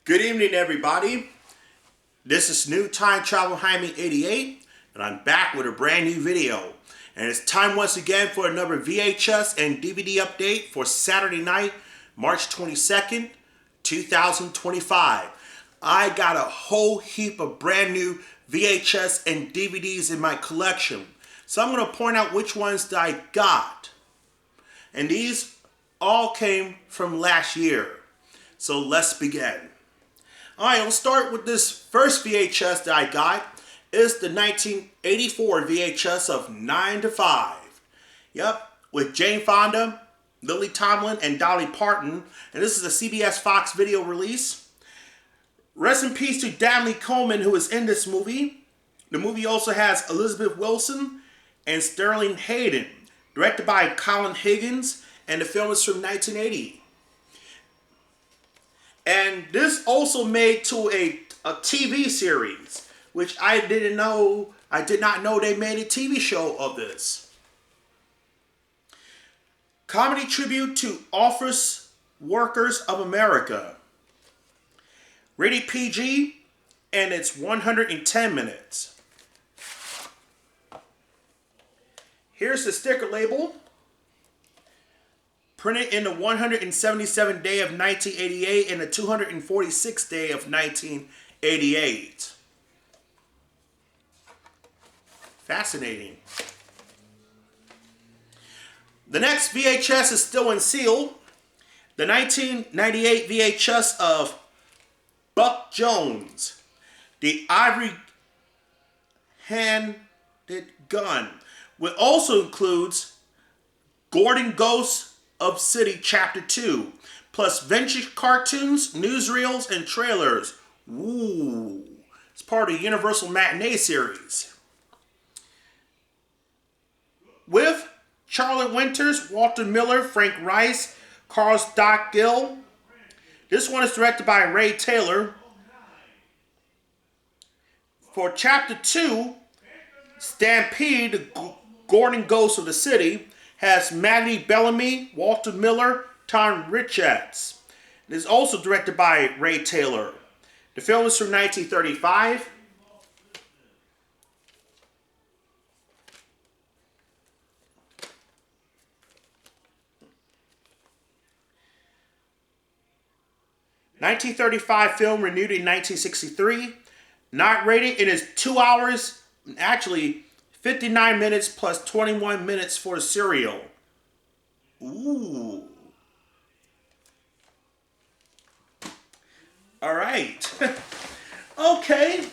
Good evening, everybody. This is New Time Travel Hyman 88, and I'm back with a brand new video. And it's time once again for another VHS and DVD update for Saturday night, March 22nd, 2025. I got a whole heap of brand new VHS and DVDs in my collection. So I'm going to point out which ones that I got. And these all came from last year. So let's begin. Alright, let's start with this first VHS that I got. It's the 1984 VHS of 9 to 5. Yep, with Jane Fonda, Lily Tomlin, and Dolly Parton. And this is a CBS Fox video release. Rest in peace to Danley Coleman, who is in this movie. The movie also has Elizabeth Wilson and Sterling Hayden. Directed by Colin Higgins, and the film is from 1980. And this also made to a TV series, which I did not know they made a TV show of this. Comedy tribute to Office Workers of America. Rated PG, and it's 110 minutes. Here's the sticker label. Printed in the 177th day of 1988 and the 246th day of 1988. Fascinating. The next VHS is still in seal. The 1998 VHS of Buck Jones, the ivory-handed gun, which also includes Gordon Ghost of City Chapter 2, plus vintage cartoons, newsreels, and trailers. Ooh, it's part of the Universal Matinee series. With Charlotte Winters, Walter Miller, Frank Rice, Carl Stock Gill. This one is directed by Ray Taylor. For Chapter 2, Stampede, the Gordon Ghost of the City, has Maddie Bellamy, Walter Miller, Tom Richards. It is also directed by Ray Taylor. The film is from 1935. '35 film, renewed in 1963. Not rated. It is 2 hours, actually 59 minutes plus 21 minutes for the serial. Ooh. All right. Okay.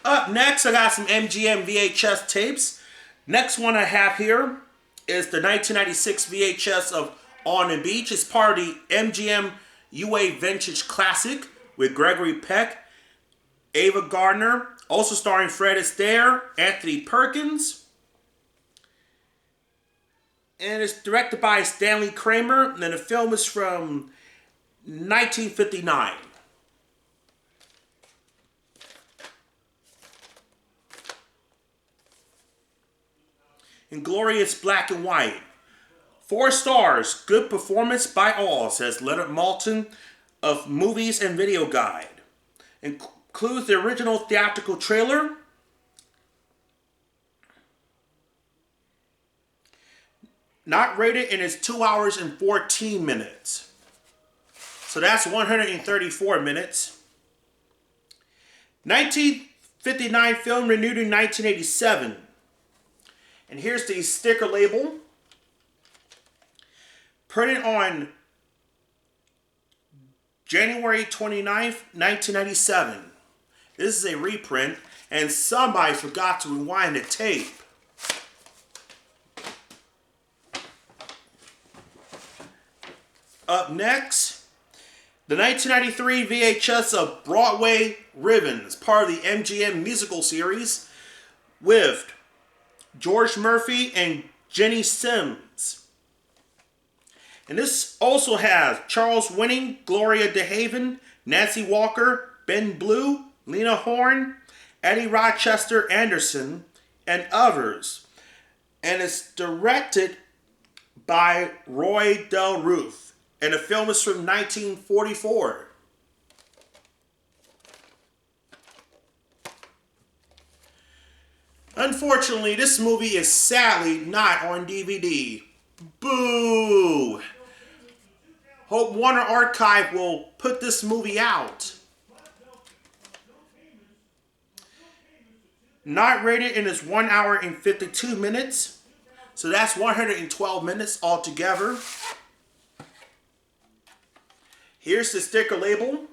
Up next, I got some MGM VHS tapes. Next one I have here is the 1996 VHS of On the Beach. It's part of the MGM UA Vintage Classic with Gregory Peck, Ava Gardner, also starring Fred Astaire, Anthony Perkins. And it's directed by Stanley Kramer. And the film is from 1959. In glorious black and white. 4 stars. Good performance by all, says Leonard Maltin of Movies and Video Guide. Includes the original theatrical trailer. Not rated, and it's 2 hours and 14 minutes. So that's 134 minutes. 1959 film, renewed in 1987. And here's the sticker label. Printed on January 29th, 1997. This is a reprint, and somebody forgot to rewind the tape. Up next, the 1993 VHS of Broadway Ribbons, part of the MGM musical series, with George Murphy and Jenny Sims. And this also has Charles Winning, Gloria DeHaven, Nancy Walker, Ben Blue, Lena Horne, Eddie Rochester Anderson, and others. And it's directed by Roy Del Ruth. and the film is from 1944. Unfortunately, this movie is sadly not on DVD. Boo! Hope Warner Archive will put this movie out. Not rated in its 1 hour and 52 minutes. So that's 112 minutes altogether. Here's the sticker label.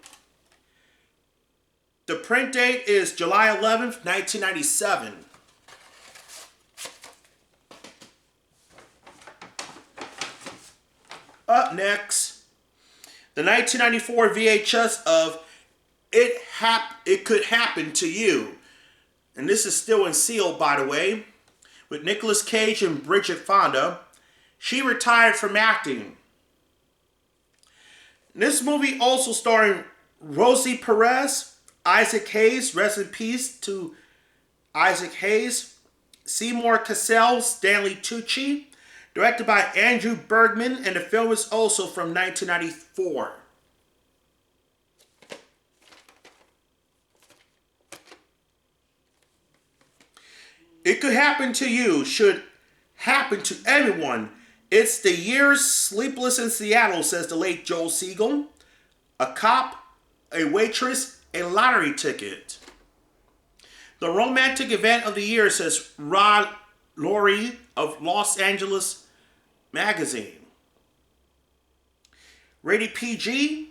The print date is July 11th, 1997. Up next, the 1994 VHS of It Could Happen to You. And this is still in seal, by the way, with Nicolas Cage and Bridget Fonda. She retired from acting. This movie also starring Rosie Perez, Isaac Hayes, rest in peace to Isaac Hayes, Seymour Cassell, Stanley Tucci, directed by Andrew Bergman, and the film is also from 1994. It could happen to you, should happen to everyone. It's the years sleepless in Seattle, says the late Joel Siegel. A cop, a waitress, a lottery ticket. The romantic event of the year, says Rod Laurie of Los Angeles Magazine. Rated PG,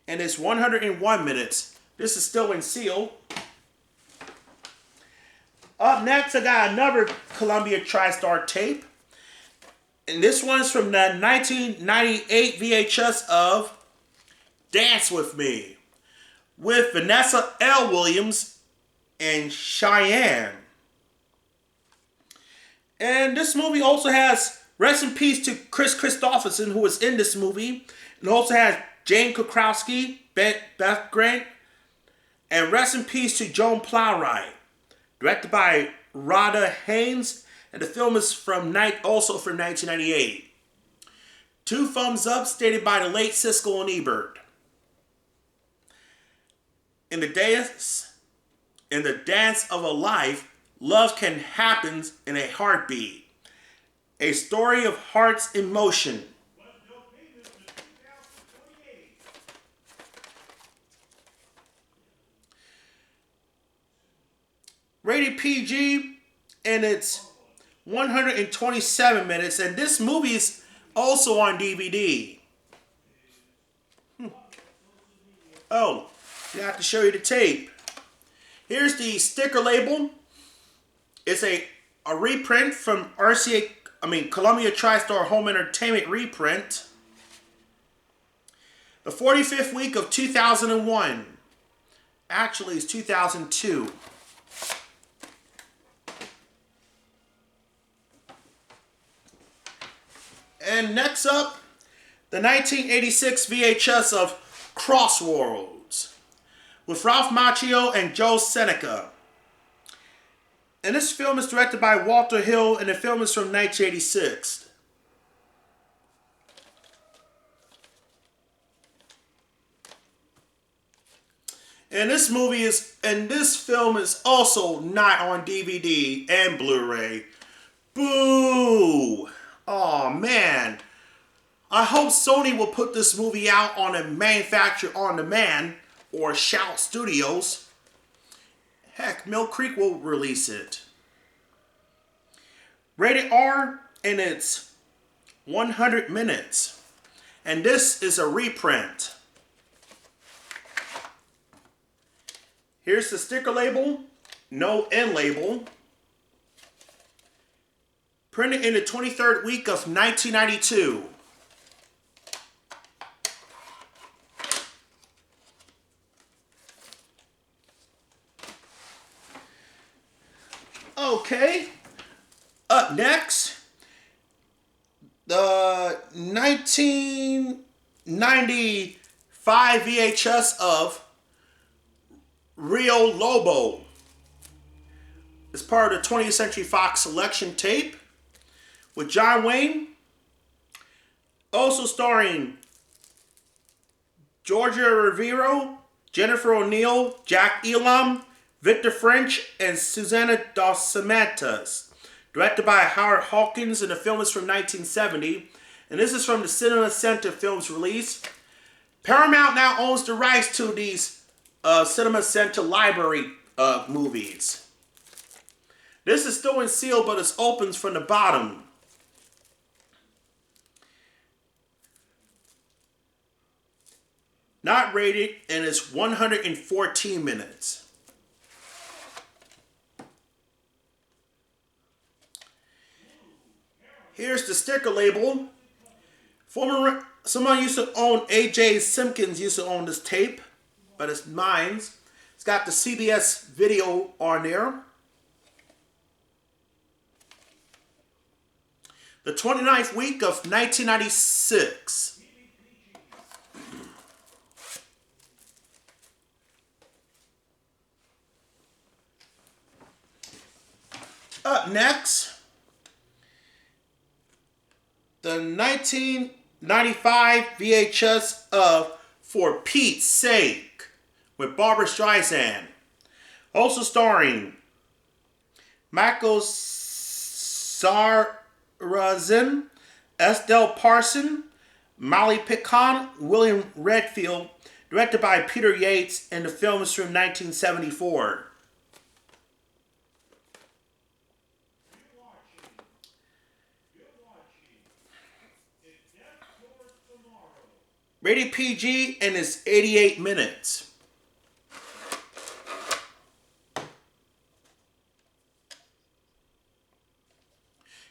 and it's 101 minutes. This is still in seal. Up next, I got another Columbia TriStar tape. And this one's from the 1998 VHS of Dance With Me, with Vanessa L. Williams and Cheyenne. And this movie also has rest in peace to Chris Christopherson, who was in this movie. It also has Jane Krakowski, Beth Grant, and rest in peace to Joan Plowright. Directed by Rhoda Haynes, and the film is also from 1998. 2 thumbs up, stated by the late Siskel and Ebert. In the dance of a life, love can happen in a heartbeat. A story of hearts in motion. Rated PG, and it's 127 minutes, and this movie is also on DVD. Oh, I have to show you the tape. Here's the sticker label. It's a reprint from Columbia TriStar Home Entertainment reprint. The 45th week of 2001. Actually, it's 2002. And next up, the 1986 VHS of Crossroads with Ralph Macchio and Joe Seneca. And this film is directed by Walter Hill, and the film is from 1986. And this film is also not on DVD and Blu-ray. Boo! Oh man. I hope Sony will put this movie out on a manufacturer on demand or Shout Studios. Heck, Mill Creek will release it. Rated R, and it's 100 minutes. And this is a reprint. Here's the sticker label, no end label. Printed in the 23rd week of 1992. Okay, up next, the 1995 VHS of Rio Lobo. It's part of the 20th Century Fox selection tape with John Wayne, Also starring Georgia Rivero, Jennifer O'Neill, Jack Elam, Victor French, and Susana Dos Santos. Directed by Howard Hawkins, and the film is from 1970. And this is from the Cinema Center Films release. Paramount now owns the rights to these Cinema Center library movies. This is still in seal, but it opens from the bottom. Not rated, and it's 114 minutes. Here's the sticker label. Someone used to own, A.J. Simpkins used to own this tape, but it's mine. It's got the CBS video on there. The 29th week of 1996. Up next, the 1995 VHS of For Pete's Sake with Barbra Streisand. Also starring Michael Sarrazin, Estelle Parson, Molly Picon, William Redfield. Directed by Peter Yates, and the film is from 1974. Rated PG, and it's 88 minutes.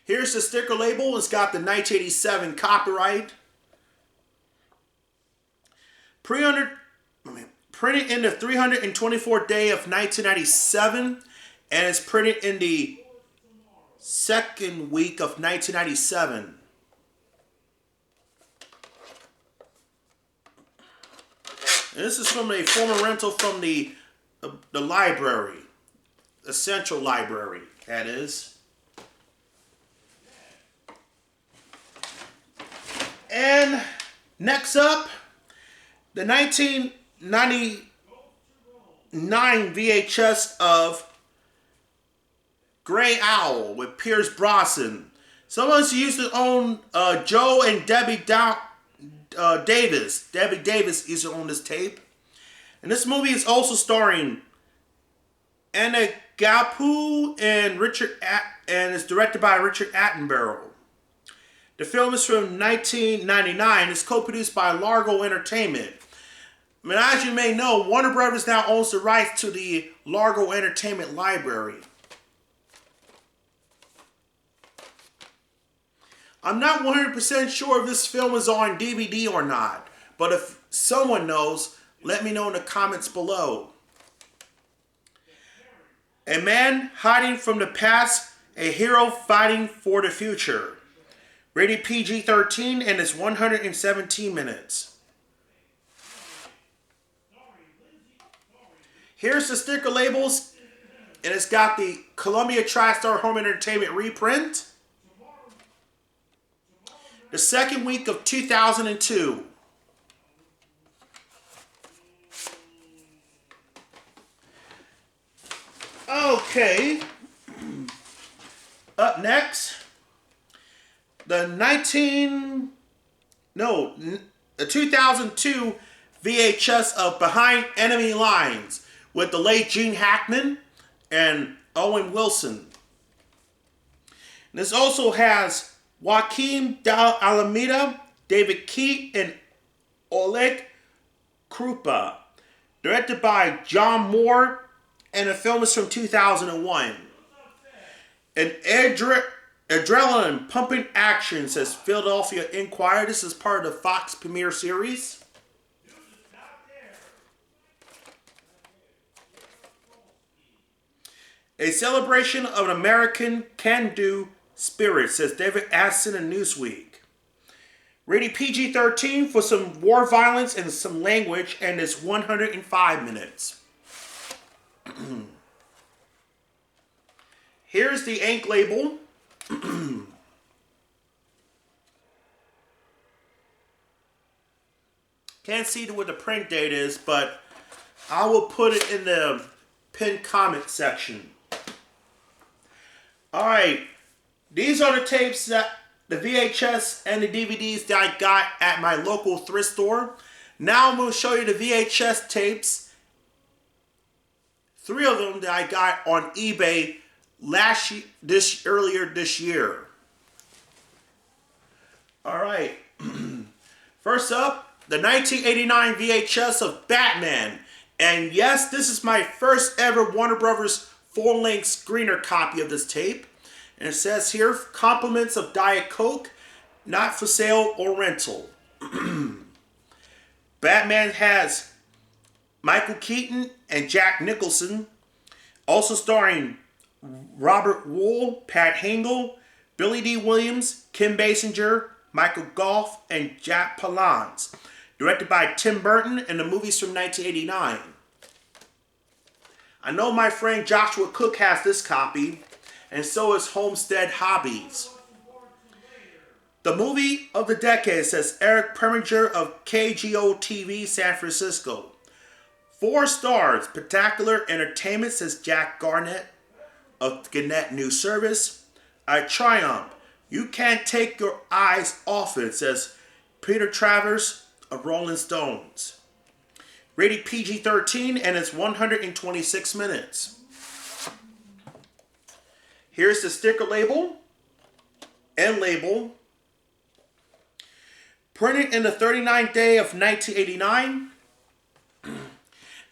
Here's the sticker label. It's got the 1987 copyright. Printed in the 324th day of 1997, and it's printed in the second week of 1997. And this is from a former rental from the library, the Central Library, that is. And next up, the 1999 VHS of Grey Owl with Pierce Brosnan. Someone used to own Joe and Debbie Davis. Debbie Davis used to own this tape. And this movie is also starring Anna Gapu and and it's directed by Richard Attenborough. The film is from 1999. It's co-produced by Largo Entertainment. I mean, as you may know, Warner Brothers now owns the rights to the Largo Entertainment library. I'm not 100% sure if this film is on DVD or not, but if someone knows, let me know in the comments below. A man hiding from the past, a hero fighting for the future. Rated PG-13, and it's 117 minutes. Here's the sticker labels, and it's got the Columbia TriStar Home Entertainment reprint. The second week of 2002. Okay. Up next, the 2002 VHS of Behind Enemy Lines with the late Gene Hackman and Owen Wilson. And this also has Joaquin de Alameda, David Keat, and Oleg Krupa. Directed by John Moore, and the film is from 2001. An adrenaline-pumping action, says Philadelphia Inquirer. This is part of the Fox premiere series. A celebration of an American can-do spirit, says David Aston in Newsweek. Rated PG-13 for some war violence and some language, and it's 105 minutes. Here's the ink label. Can't see what the print date is, but I will put it in the pinned comment section. Alright, these are the tapes that the VHS and the DVDs that I got at my local thrift store. Now I'm going to show you the VHS tapes. 3 of them that I got on eBay earlier this year. Alright, first up, the 1989 VHS of Batman. And yes, this is my first ever Warner Brothers full-length screener copy of this tape. And it says here, compliments of Diet Coke, not for sale or rental. Batman has Michael Keaton and Jack Nicholson. Also starring Robert Wuhl, Pat Hingle, Billy D. Williams, Kim Basinger, Michael Gough, and Jack Palance. Directed by Tim Burton, and the movie's from 1989. I know my friend Joshua Cook has this copy, and so is Homestead Hobbies. The movie of the decade, says Eric Preminger of KGO-TV San Francisco. 4 stars. Spectacular entertainment, says Jack Garnett of Gannett News Service. I triumph. You can't take your eyes off it, says Peter Travers of Rolling Stones. Rated PG-13 and it's 126 minutes. Here's the sticker label and label. Printed in the 39th day of 1989.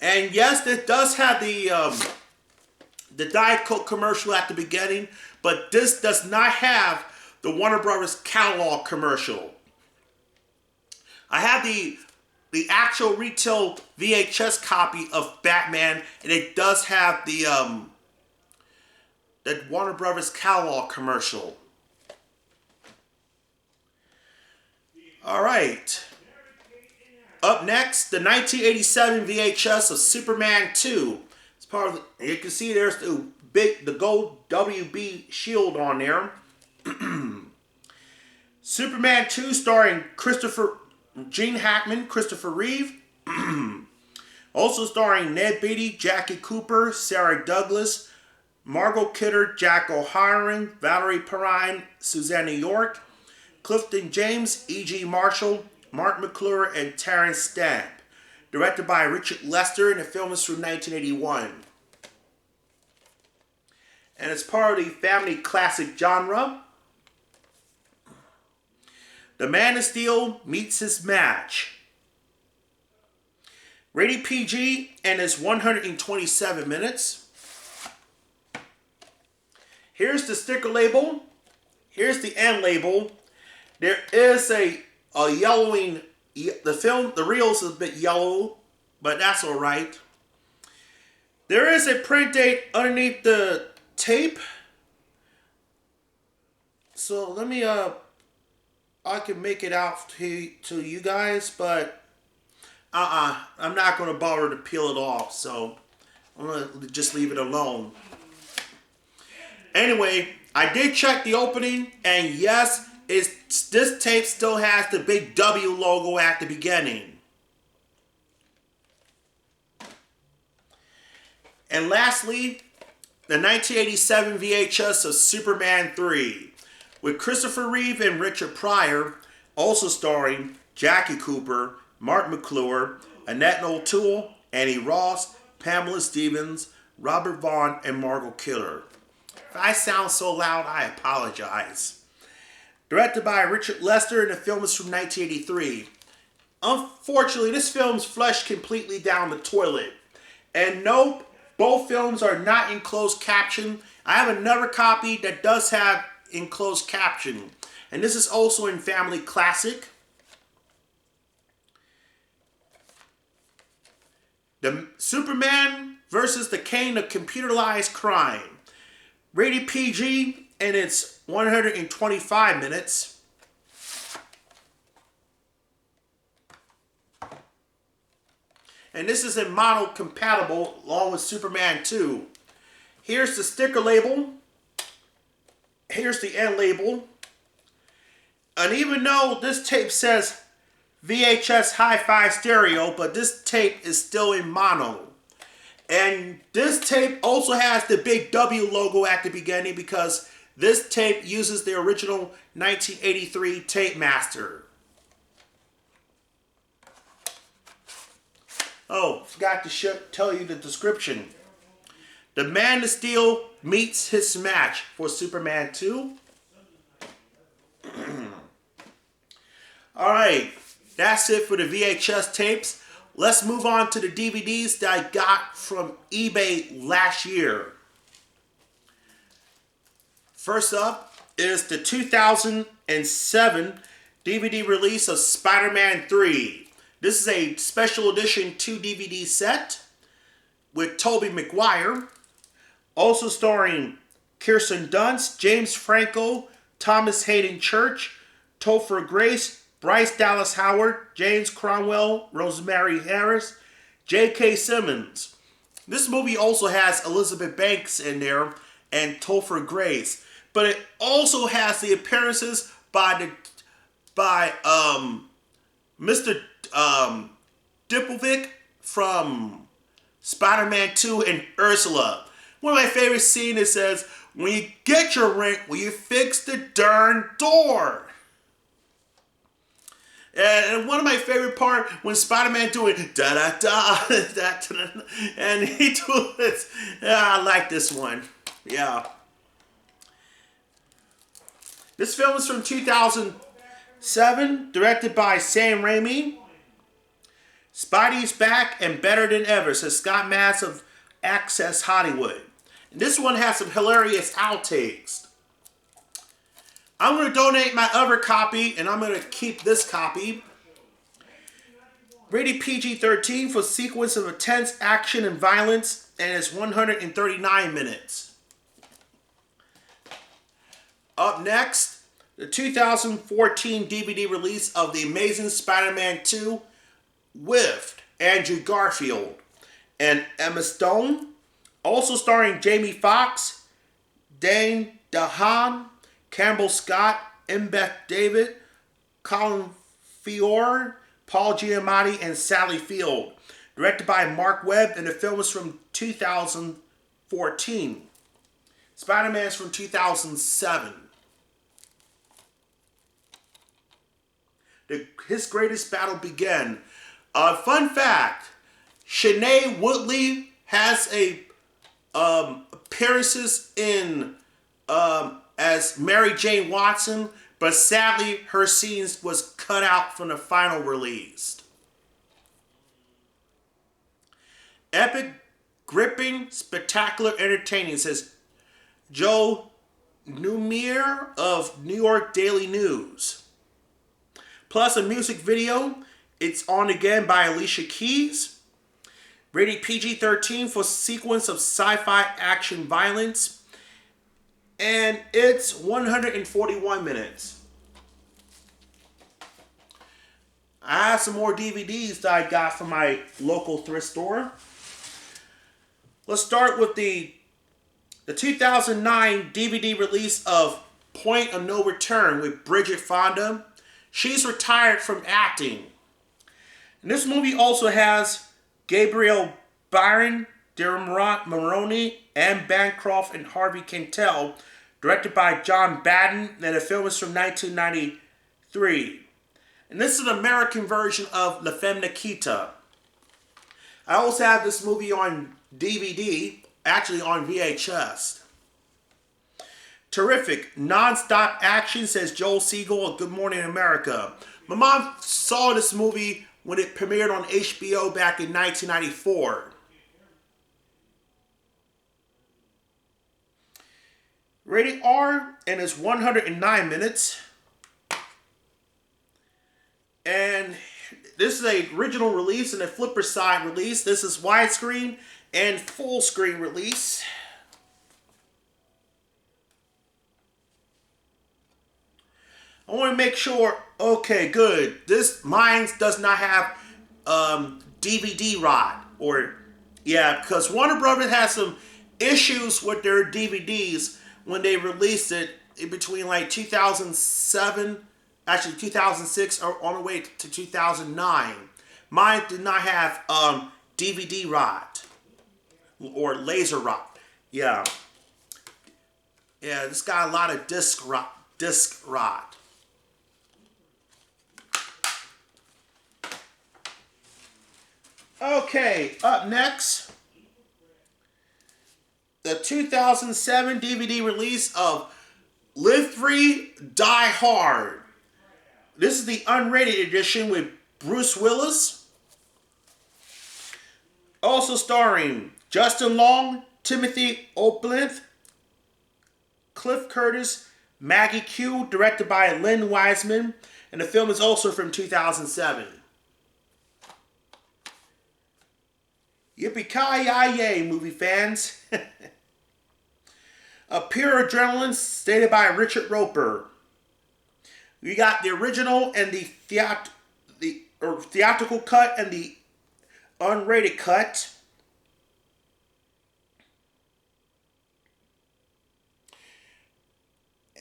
And yes, it does have the Diet Coke commercial at the beginning, but this does not have the Warner Brothers catalog commercial. I have the actual retail VHS copy of Batman, and it does have the Warner Brothers catalog commercial. All right. Up next, the 1987 VHS of Superman 2. It's part of the, you can see there's the gold WB shield on there. Superman 2 starring Gene Hackman, Christopher Reeve. Also starring Ned Beatty, Jackie Cooper, Sarah Douglas, Margot Kidder, Jack O'Halloran, Valerie Perrine, Susanna York, Clifton James, E.G. Marshall, Mark McClure, and Terrence Stamp. Directed by Richard Lester, and the film is from 1981. And it's part of the family classic genre. The Man of Steel meets his match. Rated PG and is 127 minutes. Here's the sticker label. Here's the end label. There is a yellowing. The reel's a bit yellow, but that's all right. There is a print date underneath the tape. So let me I can make it out to you guys, but I'm not going to bother to peel it off, so I'm going to just leave it alone. Anyway, I did check the opening, and yes, this tape still has the big W logo at the beginning. And lastly, the 1987 VHS of Superman 3. With Christopher Reeve and Richard Pryor, also starring Jackie Cooper, Mark McClure, Annette O'Toole, Annie Ross, Pamela Stevens, Robert Vaughn, and Margot Kidder. If I sound so loud, I apologize. Directed by Richard Lester, and the film is from 1983. Unfortunately, this film's flushed completely down the toilet. And nope, both films are not in closed caption. I have another copy that does have in closed caption, and this is also in Family Classic. The Superman versus the King of Computerized Crime. Rated PG, and it's 125 minutes. And this is in mono compatible along with Superman 2. Here's the sticker label. Here's the end label. And even though this tape says VHS hi-fi stereo, but this tape is still in mono. And this tape also has the big W logo at the beginning because this tape uses the original 1983 tape master. Oh, forgot to tell you the description. The Man of Steel meets his match for Superman 2. Alright, that's it for the VHS tapes. Let's move on to the DVDs that I got from eBay last year. First up is the 2007 DVD release of Spider-Man 3. This is a special edition 2 DVD set with Tobey Maguire. Also starring Kirsten Dunst, James Franco, Thomas Hayden Church, Topher Grace, Bryce Dallas Howard, James Cromwell, Rosemary Harris, J.K. Simmons. This movie also has Elizabeth Banks in there and Topher Grace, but it also has the appearances by Mr. Diplovic from Spider-Man 2 and Ursula. One of my favorite scenes, it says, "When you get your rent, will you fix the darn door?" And one of my favorite part when Spider-Man doing da da da da, and he do this. Yeah, I like this one. Yeah. This film is from 2007, directed by Sam Raimi. Spidey's back and better than ever, says Scott Mass of Access Hollywood. And this one has some hilarious outtakes. I'm going to donate my other copy, and I'm going to keep this copy. Rated PG-13 for sequence of intense action and violence, and it's 139 minutes. Up next, the 2014 DVD release of The Amazing Spider-Man 2 with Andrew Garfield and Emma Stone. Also starring Jamie Foxx, Dane DeHaan, Campbell Scott, Embeth David, Colin Feore, Paul Giamatti, and Sally Field. Directed by Mark Webb, and the film is from 2014. Spider-Man is from 2007. His greatest battle began. Fun fact, Shailene Woodley has appearances in as Mary Jane Watson, but sadly her scenes was cut out from the final release. Epic, gripping, spectacular, entertaining, says Joe Numier of New York Daily News. Plus a music video, It's On Again by Alicia Keys. Rated PG-13 for sequence of sci-fi action violence. And it's 141 minutes. I have some more DVDs that I got from my local thrift store. Let's start with the 2009 DVD release of Point of No Return with Bridget Fonda. She's retired from acting. And this movie also has Gabriel Byrne, Dermot Mulroney, Anne Bancroft, and Harvey Keitel, directed by John Badden, and the film is from 1993. And this is an American version of La Femme Nikita. I also have this movie on DVD, actually on VHS. Terrific, non-stop action, says Joel Siegel of Good Morning America. My mom saw this movie when it premiered on HBO back in 1994. Rated R, and it's 109 minutes. And this is a original release and a flipper side release. This is widescreen and full screen release. I want to make sure, okay, good. Mine does not have DVD rot, or, yeah, because Warner Brothers has some issues with their DVDs when they released it in between like 2007 actually 2006 or on the way to 2009. Mine did not have DVD rod or laser rod. Yeah. Yeah, this got a lot of disc rod. Okay, up next, the 2007 DVD release of Live Free, Die Hard. This is the unrated edition with Bruce Willis. Also starring Justin Long, Timothy Olyphant, Cliff Curtis, Maggie Q, directed by Lynn Wiseman, and the film is also from 2007. Yippee-ki-yay, movie fans. A Pure Adrenaline, stated by Richard Roper. We got the original and the theatrical cut and the unrated cut.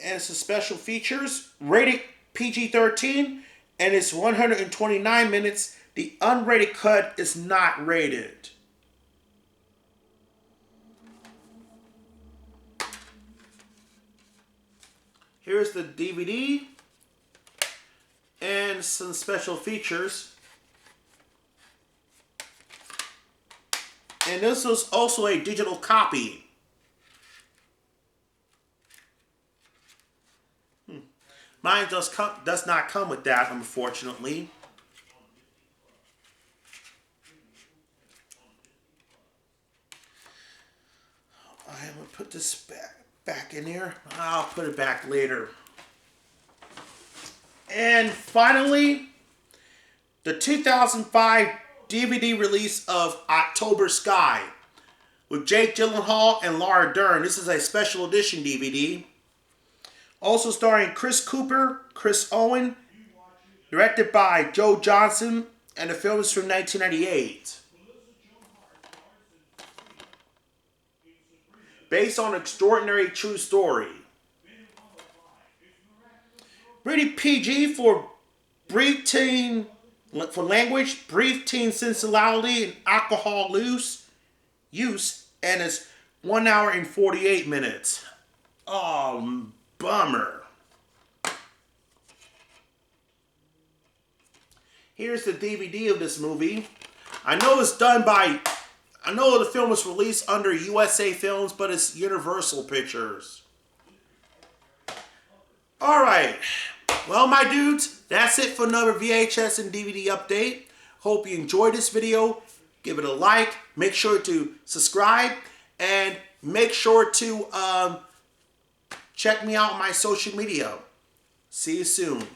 And some special features. Rated PG-13 and it's 129 minutes. The unrated cut is not rated. Here's the DVD and some special features. And this was also a digital copy. Mine does not come with that, unfortunately. I'm going to put this back in here. I'll put it back later. And finally, the 2005 DVD release of October Sky with Jake Gyllenhaal and Laura Dern. This is a special edition DVD. Also starring Chris Cooper, Chris Owen, directed by Joe Johnson, and the film is from 1998. Based on an extraordinary true story. Rated PG for language, brief teen sensuality, and alcohol use, and it's 1 hour and 48 minutes. Oh, bummer. Here's the DVD of this movie. I know the film was released under USA Films, but it's Universal Pictures. Alright. Well, my dudes, that's it for another VHS and DVD update. Hope you enjoyed this video. Give it a like. Make sure to subscribe. And make sure to check me out on my social media. See you soon.